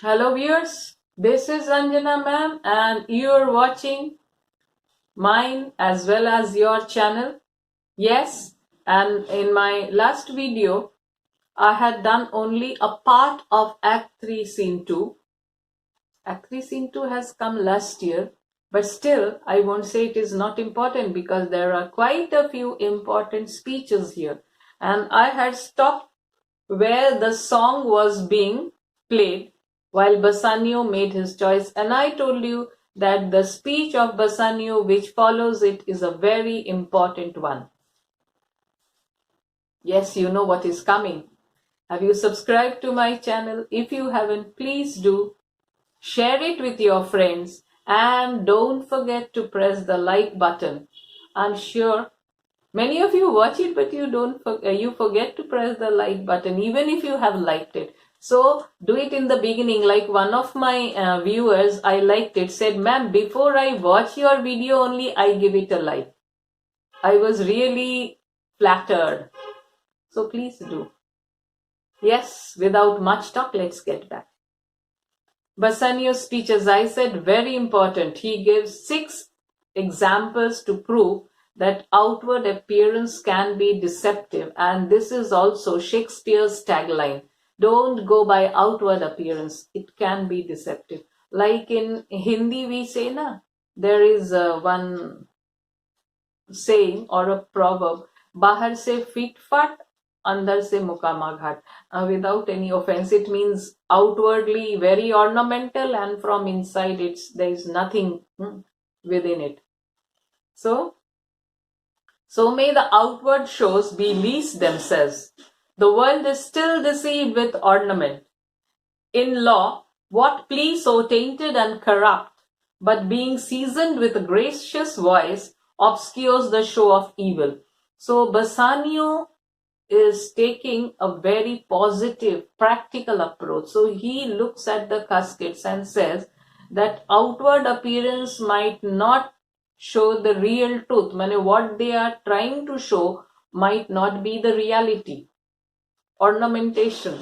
Hello viewers, this is Anjana ma'am and you are watching mine as well as your channel. Yes, and in my last video I had done only a part of Act 3 Scene 2. Act 3 Scene 2 has come last year, but still I won't say it is not important because there are quite a few important speeches here, and I had stopped where the song was being played while Bassanio made his choice, and I told you that the speech of Bassanio which follows it is a very important one. Yes, you know what is coming. Have you subscribed to my channel? If you haven't, please do. Share it with your friends and don't forget to press the like button. I'm sure many of you watch it, but you forget to press the like button even if you have liked it. So do it in the beginning. Like one of my viewers, I liked it, said, "Ma'am, before I watch your video only, I give it a like." I was really flattered. So please do. Yes, without much talk, let's get back. Bassanio's speech, as I said, very important. He gives 6 examples to prove that outward appearance can be deceptive, and this is also Shakespeare's tagline. Don't go by outward appearance. It can be deceptive. Like in Hindi we say na, there is one saying or a proverb, bahar se feet fat, andar se mukama ghat. Without any offense, it means outwardly very ornamental and from inside there is nothing within it. So may the outward shows be least themselves. The world is still deceived with ornament. In law, what plea so tainted and corrupt, but being seasoned with a gracious voice, obscures the show of evil. So Bassanio is taking a very positive, practical approach. So he looks at the caskets and says that outward appearance might not show the real truth. What they are trying to show might not be the reality. Ornamentation.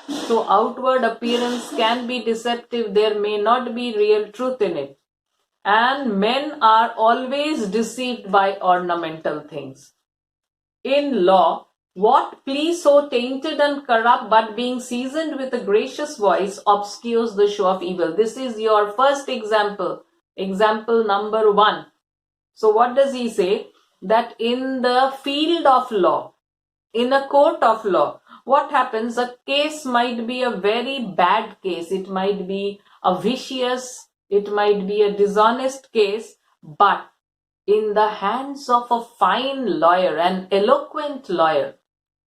So outward appearance can be deceptive. There may not be real truth in it. And men are always deceived by ornamental things. In law, what plea so tainted and corrupt, but being seasoned with a gracious voice, obscures the show of evil. This is your first example. Example number 1. So what does he say? That in the field of law, in a court of law, what happens? A case might be a very bad case. It might be a vicious, it might be a dishonest case, but in the hands of a fine lawyer, an eloquent lawyer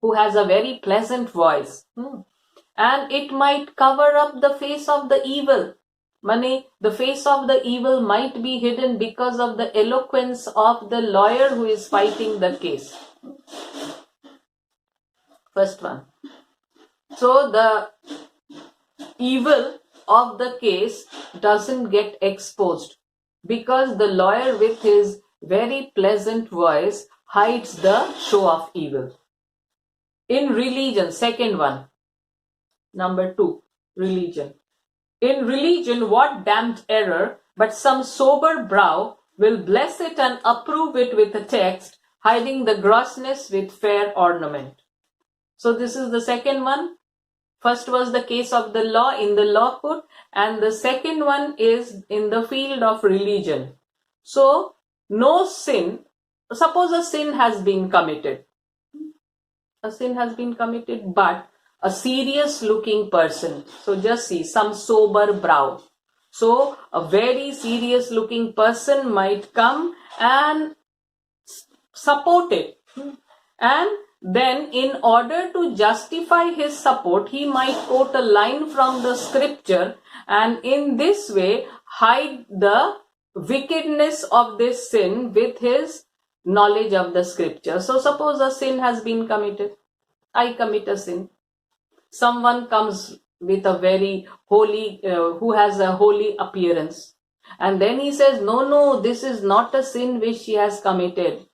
who has a very pleasant voice, and it might cover up the face of the evil. The face of the evil might be hidden because of the eloquence of the lawyer who is fighting the case. First one. So the evil of the case doesn't get exposed because the lawyer with his very pleasant voice hides the show of evil. In religion, second one. Number 2, religion. In religion, what damned error, but some sober brow will bless it and approve it with a text, hiding the grossness with fair ornament. So this is the second one. First was the case of the law in the law court, and the second one is in the field of religion. So no sin, suppose a sin has been committed. A sin has been committed, but a serious looking person. So just see, some sober brow. So a very serious looking person might come and support it. And then in order to justify his support, he might quote a line from the scripture and in this way hide the wickedness of this sin with his knowledge of the scripture. So suppose a sin has been committed. I commit a sin. Someone comes with a very holy, who has a holy appearance. And then he says, no, this is not a sin which she has committed.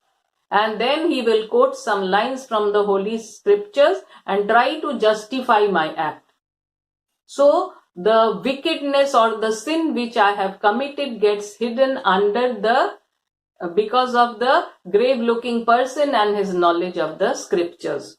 And then he will quote some lines from the holy scriptures and try to justify my act. So the wickedness or the sin which I have committed gets hidden under the because of the grave looking person and his knowledge of the scriptures.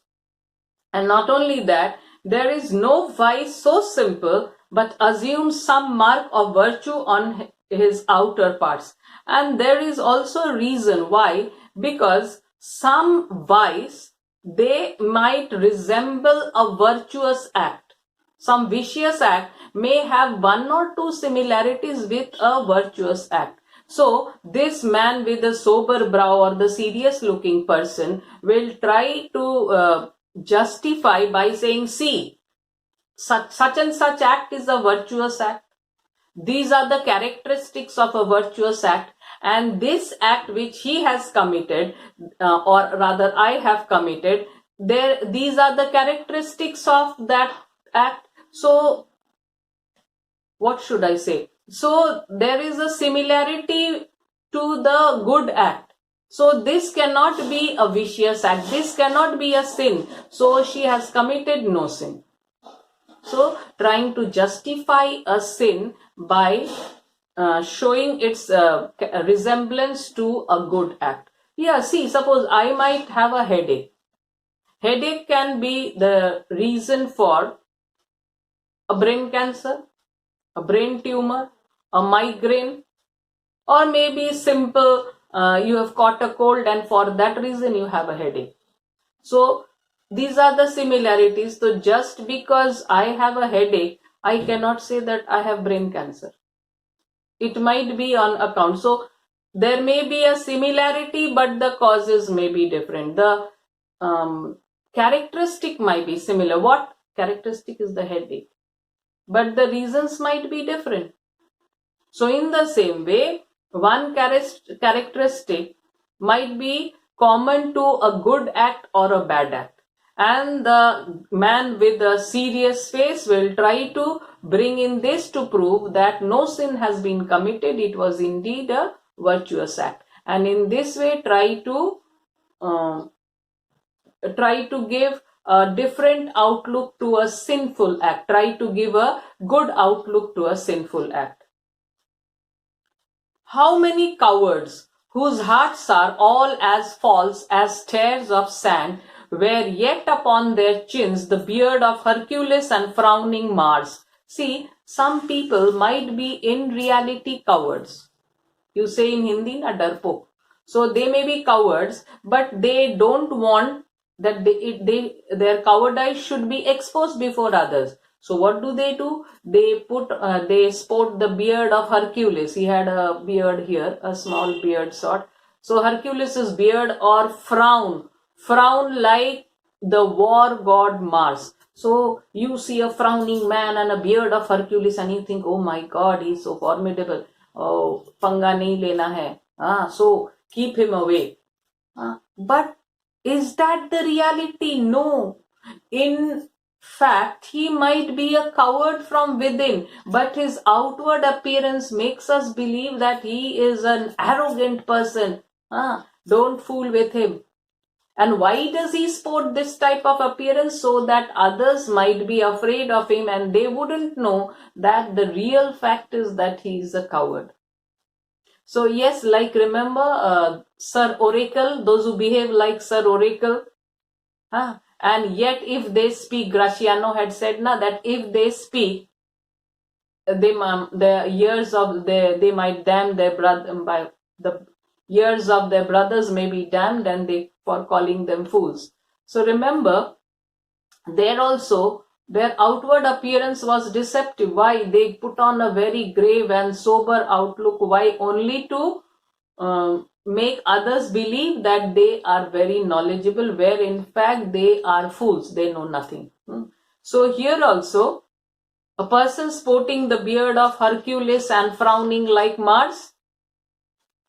And not only that, there is no vice so simple but assumes some mark of virtue on his outer parts. And there is also a reason why, because some vice, they might resemble a virtuous act. Some vicious act may have one or two similarities with a virtuous act. So this man with a sober brow or the serious looking person will try to justify by saying, see, such and such act is a virtuous act. These are the characteristics of a virtuous act, and this act which he has committed, or rather I have committed, these are the characteristics of that act. So what should I say? So there is a similarity to the good act. So this cannot be a vicious act. This cannot be a sin. So she has committed no sin. So trying to justify a sin by showing its resemblance to a good act. Yeah, see, suppose I might have a headache. Headache can be the reason for a brain cancer, a brain tumor, a migraine, or maybe simple you have caught a cold and for that reason you have a headache. So these are the similarities. So just because I have a headache, I cannot say that I have brain cancer. It might be on account. So there may be a similarity, but the causes may be different. The characteristic might be similar. What characteristic is the headache? But the reasons might be different. So in the same way, one characteristic might be common to a good act or a bad act. And the man with a serious face will try to bring in this to prove that no sin has been committed. It was indeed a virtuous act. And in this way, try to give a different outlook to a sinful act. Try to give a good outlook to a sinful act. How many cowards, whose hearts are all as false as stairs of sand, wear yet upon their chins the beard of Hercules and frowning Mars. See, some people might be in reality cowards. You say in Hindi, na darpok. So they may be cowards, but they don't want that their cowardice should be exposed before others. So what do? They sport the beard of Hercules. He had a beard here, a small beard sort. So Hercules's beard, or frown like the war god Mars. So you see a frowning man and a beard of Hercules and you think, oh my God, he's so formidable. Oh, panga nahi lena hai. So keep him away. But is that the reality? No. In fact, he might be a coward from within, but his outward appearance makes us believe that he is an arrogant person. Don't fool with him. And why does he sport this type of appearance? So that others might be afraid of him and they wouldn't know that the real fact is that he is a coward. So yes, like remember Sir Oracle, those who behave like Sir Oracle, and yet if they speak, Graciano had said that if they speak, they might damn their brother, by the years of their brothers may be damned, and they for calling them fools. So remember, there also their outward appearance was deceptive. Why? They put on a very grave and sober outlook. Why? Only to make others believe that they are very knowledgeable, where in fact they are fools. They know nothing. So here also, a person sporting the beard of Hercules and frowning like Mars,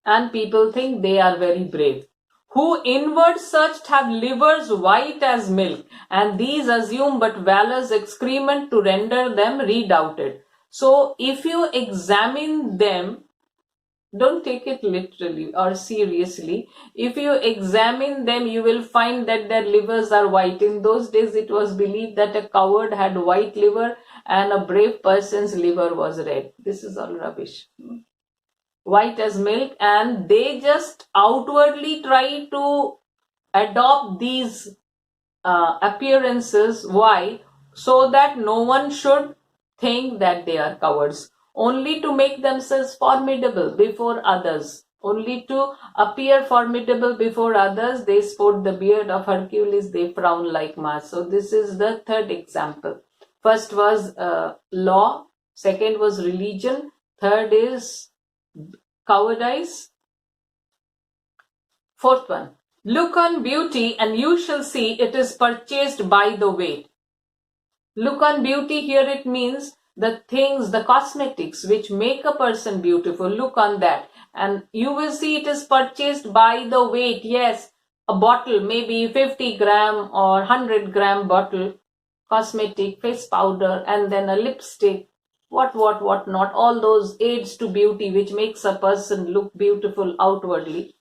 and people think they are very brave. Who inward searched have livers white as milk, and these assume but valor's excrement to render them redoubted. So if you examine them, don't take it literally or seriously. If you examine them, you will find that their livers are white. In those days, it was believed that a coward had white liver and a brave person's liver was red. This is all rubbish. White as milk, and they just outwardly try to adopt these appearances. Why? So that no one should think that they are cowards, only to make themselves formidable before others, only to appear formidable before others. They sport the beard of Hercules, they frown like Mars. So this is the third example. First was law, second was religion, third is cowardice. Fourth one, look on beauty and you shall see it is purchased by the weight. Look on beauty, here it means the things, the cosmetics which make a person beautiful. Look on that and you will see it is purchased by the weight. Yes, a bottle, maybe 50 gram or 100 gram bottle, cosmetic, face powder, and then a lipstick, what not, all those aids to beauty which makes a person look beautiful outwardly.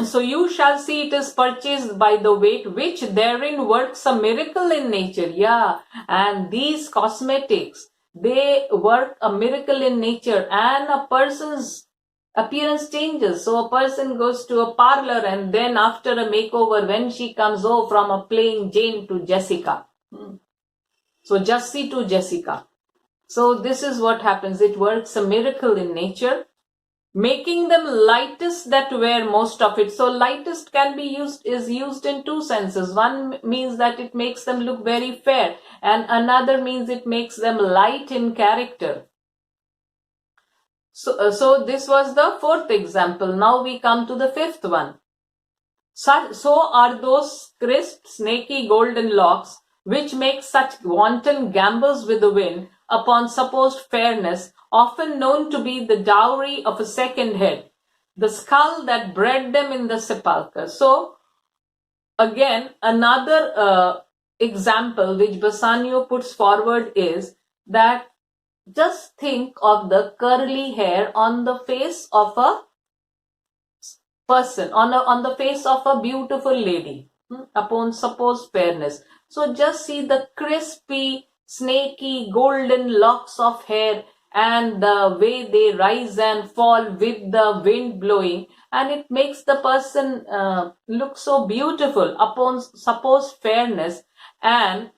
So you shall see it is purchased by the weight, which therein works a miracle in nature. Yeah, and these cosmetics, they work a miracle in nature, and a person's appearance changes. So a person goes to a parlor and then after a makeover, when she comes, oh, from a plain Jane to Jessica. So Jessie to Jessica. So this is what happens. It works a miracle in nature, making them lightest that wear most of it. So lightest can be is used in two senses. One means that it makes them look very fair, and another means it makes them light in character. So this was the fourth example. Now we come to the fifth one. So are those crisp, snaky golden locks which make such wanton gambols with the wind upon supposed fairness, often known to be the dowry of a second head, the skull that bred them in the sepulchre. So again, another example which Bassanio puts forward is that just think of the curly hair on the face of a person, on the face of a beautiful lady, upon supposed fairness. So just see the crispy, snaky, golden locks of hair and the way they rise and fall with the wind blowing, and it makes the person look so beautiful upon supposed fairness, and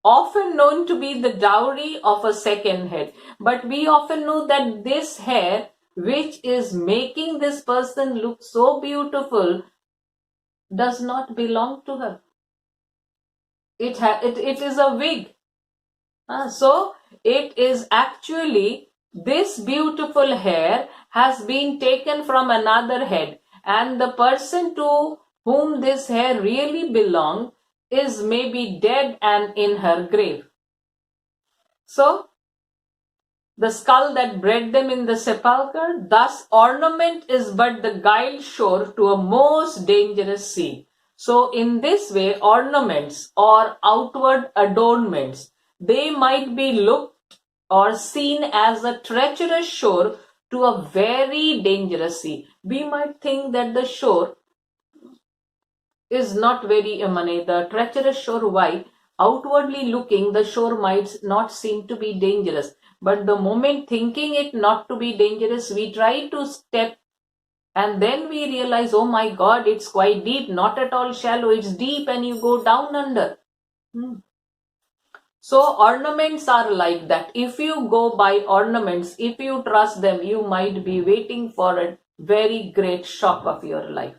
often known to be the dowry of a second head. But we often know that this hair, which is making this person look so beautiful, does not belong to her. It is a wig. So it is actually, this beautiful hair has been taken from another head, and the person to whom this hair really belonged is maybe dead and in her grave. So the skull that bred them in the sepulchre, thus ornament is but the guile shore to a most dangerous sea. So in this way, ornaments or outward adornments, they might be looked or seen as a treacherous shore to a very dangerous sea. We might think that the shore is not very, the treacherous shore, why? Outwardly looking, the shore might not seem to be dangerous. But the moment thinking it not to be dangerous, we try to step, and then we realize, oh my God, it's quite deep, not at all shallow, it's deep, and you go down under. So ornaments are like that. If you go by ornaments, if you trust them, you might be waiting for a very great shock of your life.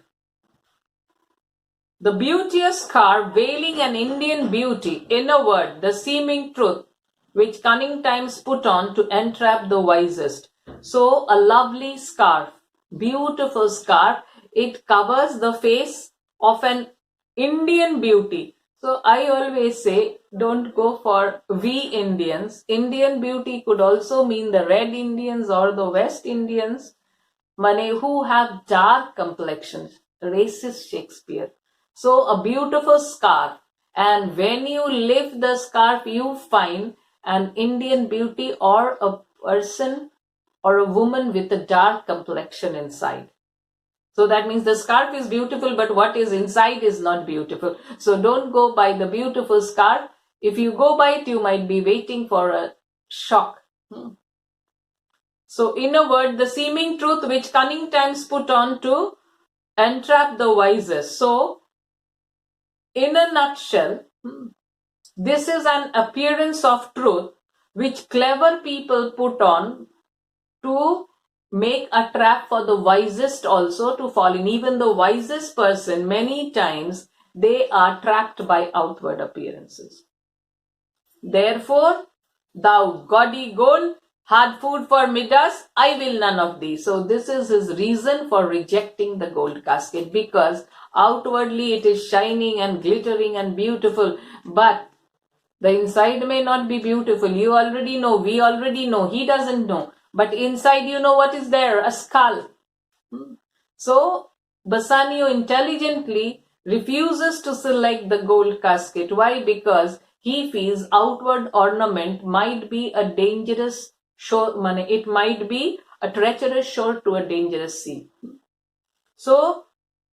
The beauteous scarf, veiling an Indian beauty, in a word, the seeming truth, which cunning times put on to entrap the wisest. So a lovely scarf, beautiful scarf, it covers the face of an Indian beauty. So I always say, don't go for we Indians. Indian beauty could also mean the Red Indians or the West Indians, who have dark complexions, racist Shakespeare. So a beautiful scarf, and when you lift the scarf, you find an Indian beauty or a person or a woman with a dark complexion inside. So that means the scarf is beautiful, but what is inside is not beautiful. So don't go by the beautiful scarf. If you go by it, you might be waiting for a shock. So, in a word, the seeming truth which cunning times put on to entrap the wisest. So, in a nutshell, this is an appearance of truth which clever people put on to make a trap for the wisest also to fall in. Even the wisest person, many times, they are trapped by outward appearances. Therefore, thou gaudy gold, hard food for Midas, I will none of thee. So this is his reason for rejecting the gold casket, because outwardly it is shining and glittering and beautiful, but the inside may not be beautiful. You already know, we already know, he doesn't know. But inside, you know what is there? A skull. So, Bassanio intelligently refuses to select the gold casket. Why? Because he feels outward ornament might be a dangerous shore, it might be a treacherous shore to a dangerous sea. So,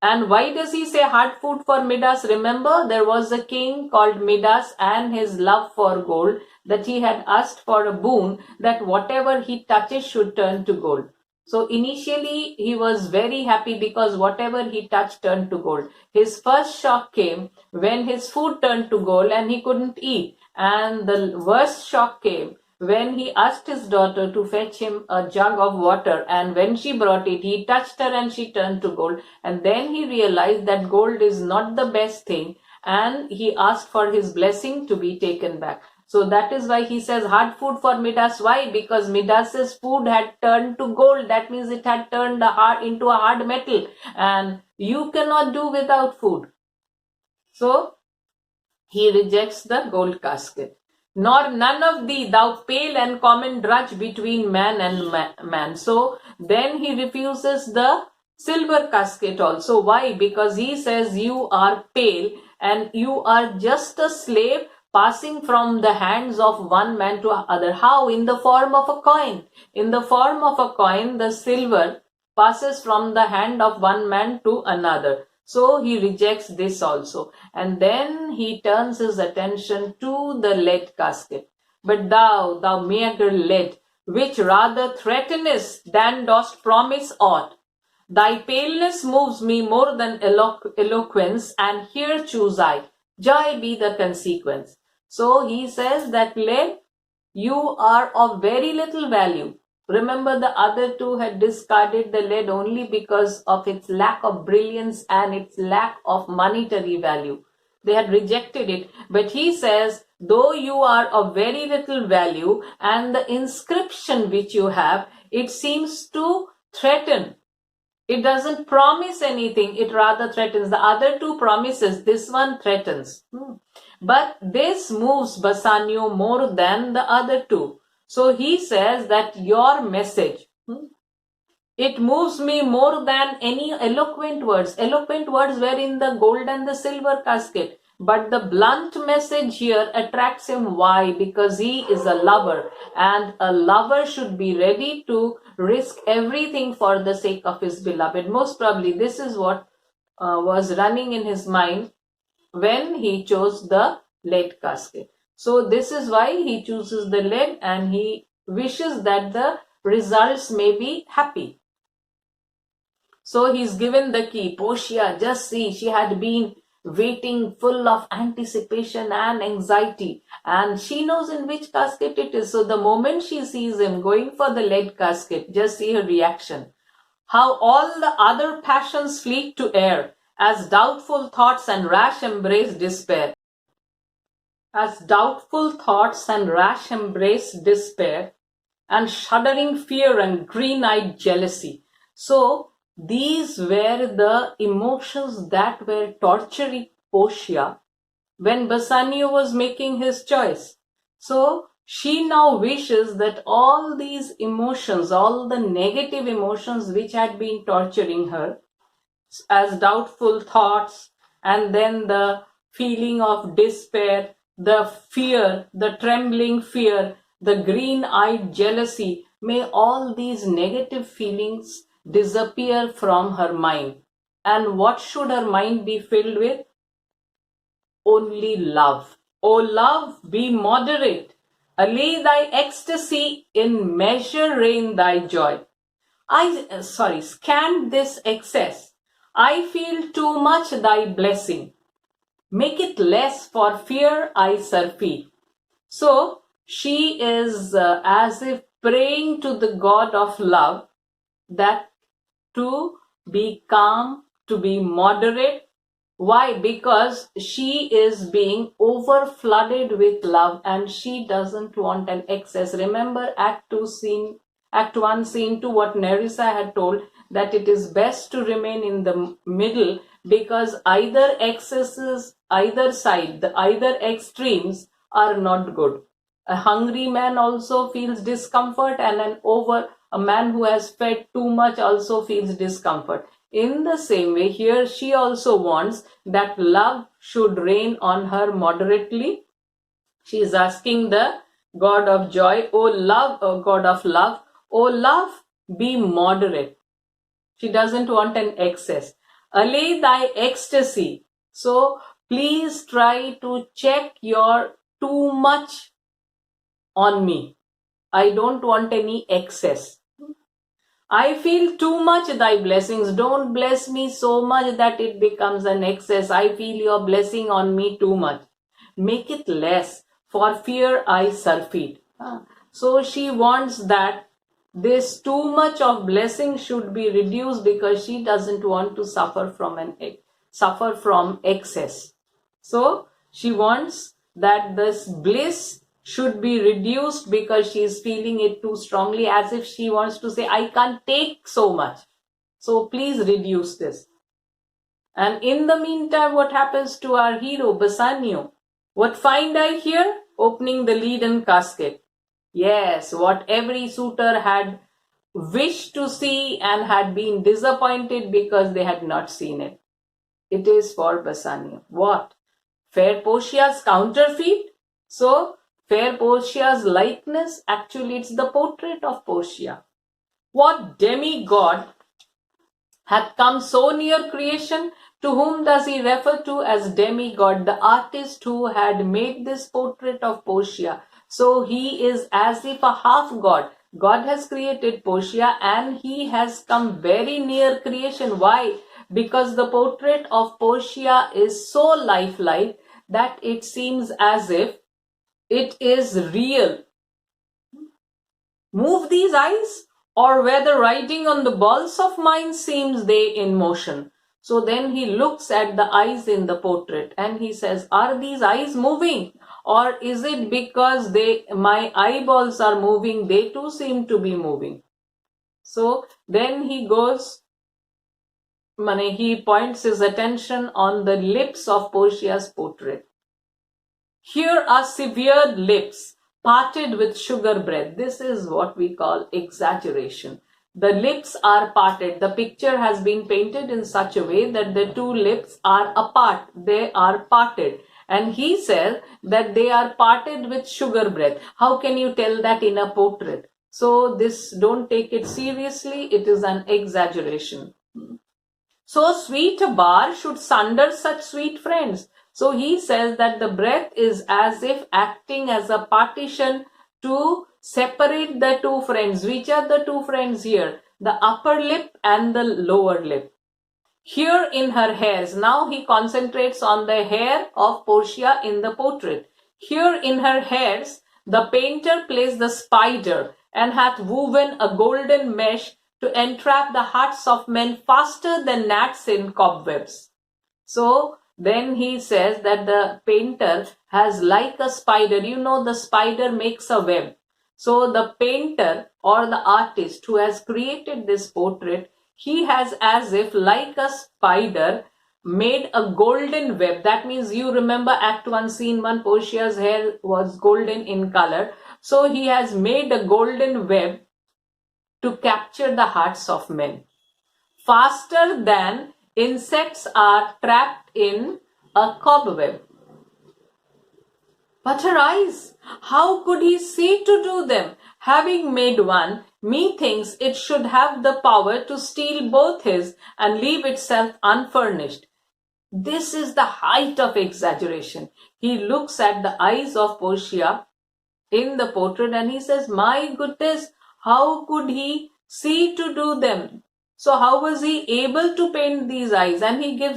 and why does he say hard food for Midas? Remember, there was a king called Midas, and his love for gold, that he had asked for a boon that whatever he touches should turn to gold. So initially he was very happy because whatever he touched turned to gold. His first shock came when his food turned to gold and he couldn't eat. And the worst shock came when he asked his daughter to fetch him a jug of water, and when she brought it, he touched her and she turned to gold. And then he realized that gold is not the best thing, and he asked for his blessing to be taken back. So that is why he says hard food for Midas. Why? Because Midas's food had turned to gold. That means it had turned into a hard metal, and you cannot do without food. So he rejects the gold casket. Nor none of thee, thou pale and common drudge between man and man. So then he refuses the silver casket also. Why? Because he says you are pale and you are just a slave passing from the hands of one man to other. How? In the form of a coin. In the form of a coin, the silver passes from the hand of one man to another. So he rejects this also. And then he turns his attention to the lead casket. But thou mere lead, which rather threatenest than dost promise aught, thy paleness moves me more than eloquence, and here choose I. Joy be the consequence. So he says that lead, you are of very little value. Remember, the other two had discarded the lead only because of its lack of brilliance and its lack of monetary value. They had rejected it. But he says, though you are of very little value, and the inscription which you have, it seems to threaten. It doesn't promise anything, it rather threatens. The other two promises, this one threatens. But this moves Bassanio more than the other two. So he says that your message, it moves me more than any eloquent words. Eloquent words were in the gold and the silver casket. But the blunt message here attracts him. Why? Because he is a lover, and a lover should be ready to risk everything for the sake of his beloved. Most probably this is what was running in his mind when he chose the lead casket. So this is why he chooses the lead, and he wishes that the results may be happy. So he's given the key. Portia, just see, she had been waiting full of anticipation and anxiety, and she knows in which casket it is. So the moment she sees him going for the lead casket, just see her reaction. How all the other passions fleet to air, as doubtful thoughts and rash embrace despair. As doubtful thoughts and rash embrace despair, and shuddering fear and green-eyed jealousy. So these were the emotions that were torturing Portia when Bassanio was making his choice. So she now wishes that all these emotions, all the negative emotions which had been torturing her, as doubtful thoughts, and then the feeling of despair, the fear, the trembling fear, the green-eyed jealousy, may all these negative feelings disappear from her mind. And what should her mind be filled with? Only love. O love, be moderate. Allay thy ecstasy, in measure reign thy joy. Scan this excess. I feel too much thy blessing. Make it less, for fear I surfeit. So she is as if praying to the God of love that to be calm, to be moderate. Why? Because she is being over flooded with love and she doesn't want an excess. Remember Act 1, Scene 2, what Nerissa had told, that it is best to remain in the middle, because either excesses, either side, either extremes are not good. A hungry man also feels discomfort, and a man who has fed too much also feels discomfort. In the same way, here she also wants that love should reign on her moderately. She is asking the God of joy, O love, O God of love, O love, be moderate. She doesn't want an excess. Allay thy ecstasy. So please try to check your too much on me. I don't want any excess. I feel too much thy blessings. Don't bless me so much that it becomes an excess. I feel your blessing on me too much. Make it less, for fear I surfeit. So she wants that this too much of blessing should be reduced, because she doesn't want to suffer from excess. So she wants that this bliss should be reduced, because she is feeling it too strongly, as if she wants to say, I can't take so much. So please reduce this. And in the meantime, what happens to our hero, Bassanio? What find I here? Opening the leaden casket. Yes, what every suitor had wished to see and had been disappointed because they had not seen it. It is for Bassanio. What? Fair Portia's counterfeit? So, fair Portia's likeness? Actually, it's the portrait of Portia. What demigod hath come so near creation? To whom does he refer to as demigod? The artist who had made this portrait of Portia. So he is as if a half god. God has created Portia and he has come very near creation. Why? Because the portrait of Portia is so lifelike that it seems as if it is real. Move these eyes, or whether riding on the balls of mine seems they in motion. So then he looks at the eyes in the portrait and he says, are these eyes moving? Or is it because my eyeballs are moving, they too seem to be moving? So then he points his attention on the lips of Portia's portrait. Here are severed lips, parted with sugar breath. This is what we call exaggeration. The lips are parted. The picture has been painted in such a way that the two lips are apart. They are parted. And he says that they are parted with sugar breath. How can you tell that in a portrait? So don't take it seriously. It is an exaggeration. So sweet a bar should sunder such sweet friends. So he says that the breath is as if acting as a partition to separate the two friends. Which are the two friends here? The upper lip and the lower lip. Here in her hairs. Now he concentrates on the hair of Portia in the portrait. Here in her hairs, the painter plays the spider and hath woven a golden mesh to entrap the hearts of men faster than gnats in cobwebs. So then he says that the painter has like a spider. You know, the spider makes a web. So the painter or the artist who has created this portrait, he has as if like a spider made a golden web. That means you remember Act 1, Scene 1, Portia's hair was golden in color. So he has made a golden web to capture the hearts of men. Faster than insects are trapped in a cobweb. But her eyes, how could he see to do them? Having made one, methinks it should have the power to steal both his and leave itself unfurnished. This is the height of exaggeration. He looks at the eyes of Portia in the portrait and he says, my goodness, how could he see to do them? So how was he able to paint these eyes? And he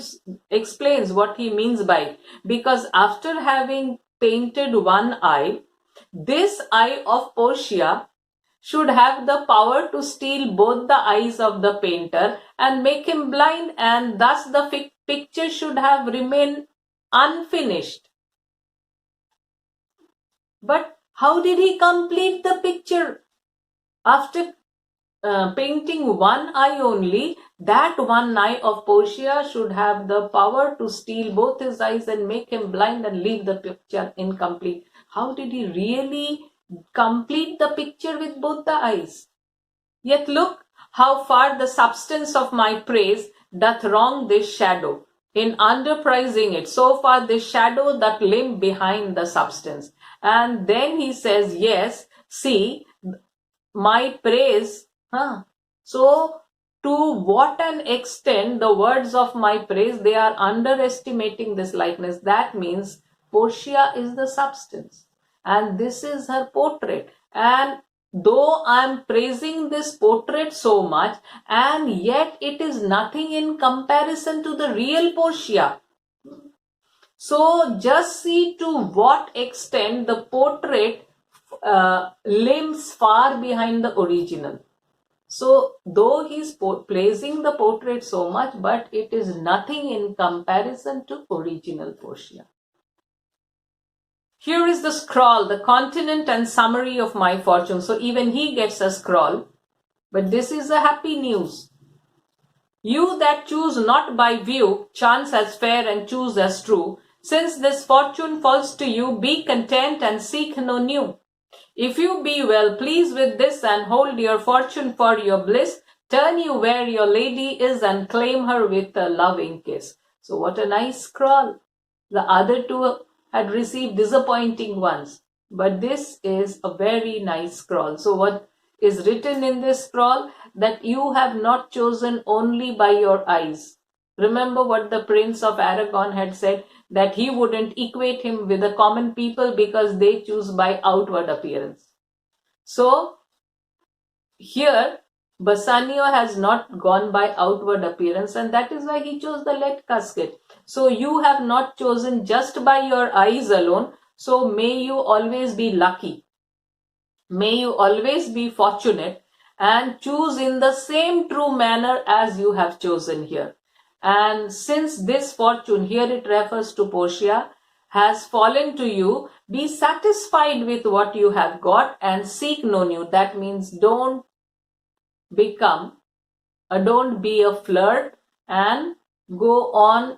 explains what he means by it. Because after having painted one eye, this eye of Portia should have the power to steal both the eyes of the painter and make him blind, and thus the picture should have remained unfinished. But how did he complete the picture? After painting one eye only, that one eye of Portia should have the power to steal both his eyes and make him blind and leave the picture incomplete. How did he really complete the picture with both the eyes? Yet look how far the substance of my praise doth wrong this shadow. In underprising it, so far this shadow that limp behind the substance. And then he says, yes, see, my praise. So, to what an extent the words of my praise, they are underestimating this likeness. That means Portia is the substance. And this is her portrait. And though I am praising this portrait so much, and yet it is nothing in comparison to the real Portia. So just see to what extent the portrait limps far behind the original. So though he's praising the portrait so much, but it is nothing in comparison to original Portia. Here is the scroll, the continent and summary of my fortune. So even he gets a scroll. But this is a happy news. You that choose not by view, chance as fair and choose as true, since this fortune falls to you, be content and seek no new. If you be well pleased with this and hold your fortune for your bliss, turn you where your lady is and claim her with a loving kiss. So what a nice scroll. The other two had received disappointing ones, but this is a very nice scroll. So what is written in this scroll? That you have not chosen only by your eyes. Remember what the Prince of Aragon had said, that he wouldn't equate him with the common people because they choose by outward appearance. So here Bassanio has not gone by outward appearance, and that is why he chose the lead casket. So you have not chosen just by your eyes alone. So may you always be lucky. May you always be fortunate and choose in the same true manner as you have chosen here. And since this fortune, here it refers to Portia, has fallen to you, be satisfied with what you have got and seek no new. That means don't be a flirt and go on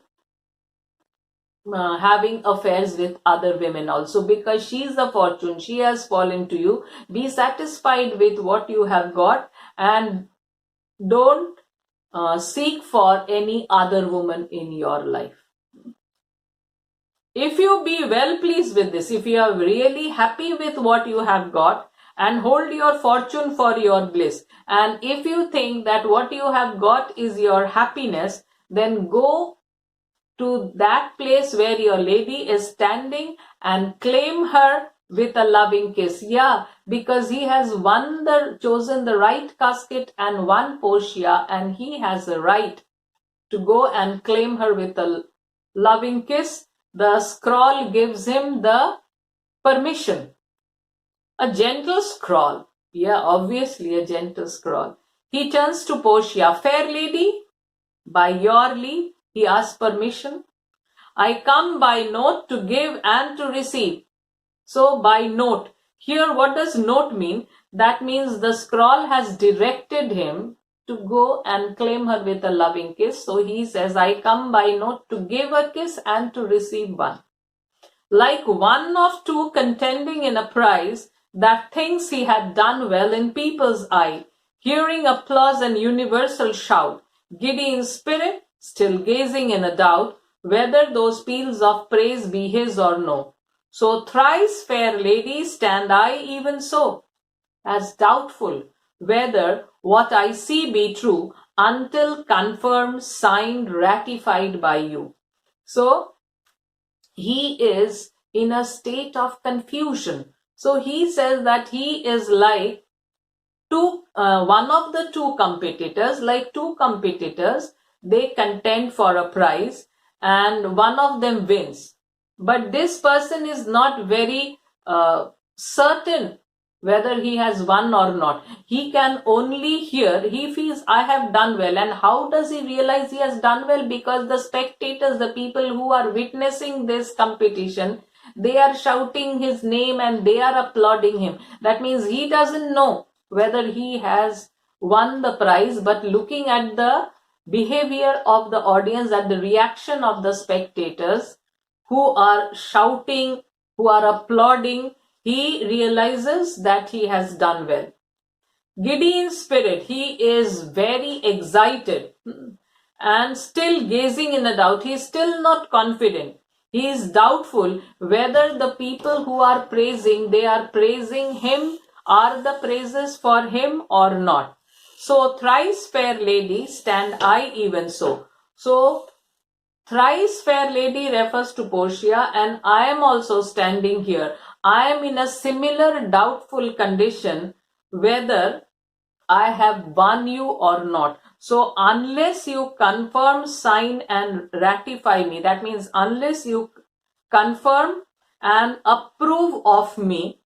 having affairs with other women also, because she is the fortune, she has fallen to you. Be satisfied with what you have got and don't seek for any other woman in your life. If you be well pleased with this, if you are really happy with what you have got, and hold your fortune for your bliss, and if you think that what you have got is your happiness, then go to that place where your lady is standing and claim her with a loving kiss. Yeah, because he has chosen the right casket and won Portia, and he has the right to go and claim her with a loving kiss. The scroll gives him the permission. A gentle scroll. Yeah, obviously a gentle scroll. He turns to Portia. Fair lady, by your leave, he asks permission. I come by note to give and to receive. So by note. Here what does note mean? That means the scroll has directed him to go and claim her with a loving kiss. So he says, I come by note to give a kiss and to receive one. Like one of two contending in a prize, that thinks he had done well in people's eye, hearing applause and universal shout, giddy in spirit, still gazing in a doubt, whether those peals of praise be his or no. So thrice fair lady stand I even so, as doubtful whether what I see be true, until confirmed, signed, ratified by you. So he is in a state of confusion. So he says that he is like one of the two competitors, they contend for a prize and one of them wins. But this person is not very certain whether he has won or not. He can only hear, he feels, I have done well. And how does he realize he has done well? Because the spectators, the people who are witnessing this competition, they are shouting his name and they are applauding him. That means he doesn't know whether he has won the prize, but looking at the behavior of the audience, at the reaction of the spectators who are shouting, who are applauding, he realizes that he has done well. Giddy in spirit, he is very excited and still gazing in a doubt. He is still not confident. He is doubtful whether the people who are praising, they are praising him, are the praises for him or not. So thrice fair lady, stand I even so. So thrice fair lady refers to Portia, and I am also standing here. I am in a similar doubtful condition whether I have won you or not. So unless you confirm, sign and ratify me, that means unless you confirm and approve of me,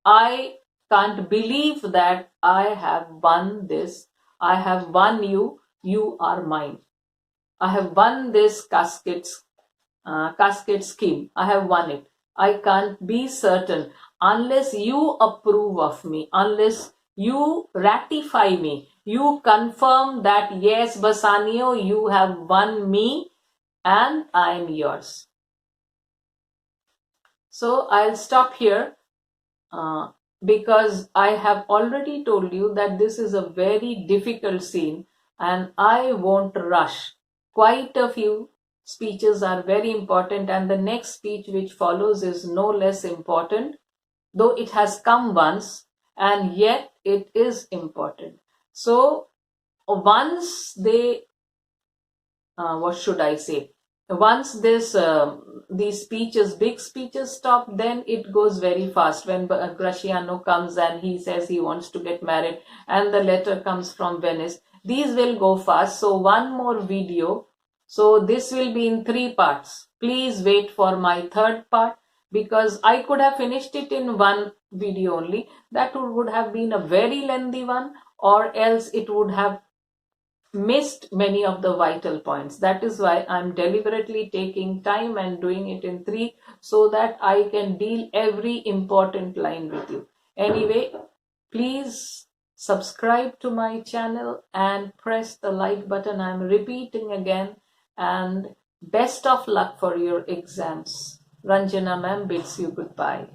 I can't believe that I have won this. I have won you. You are mine. I have won this casket scheme. I have won it. I can't be certain unless you approve of me, unless you ratify me, you confirm that yes, Bassanio, you have won me and I am yours. So I'll stop here because I have already told you that this is a very difficult scene and I won't rush. Quite a few speeches are very important, and the next speech which follows is no less important, though it has come once and yet it is important. So once they, what should I say? Once these speeches, big speeches stop, then it goes very fast. When Gratiano comes and he says he wants to get married and the letter comes from Venice, these will go fast. So one more video. So this will be in 3 parts. Please wait for my third part, because I could have finished it in one video only. That would have been a very lengthy one, or else it would have missed many of the vital points. That is why I'm deliberately taking time and doing it in 3, so that I can deal every important line with you. Anyway, please subscribe to my channel and press the like button. I'm repeating again, and best of luck for your exams. Ranjana ma'am bids you goodbye.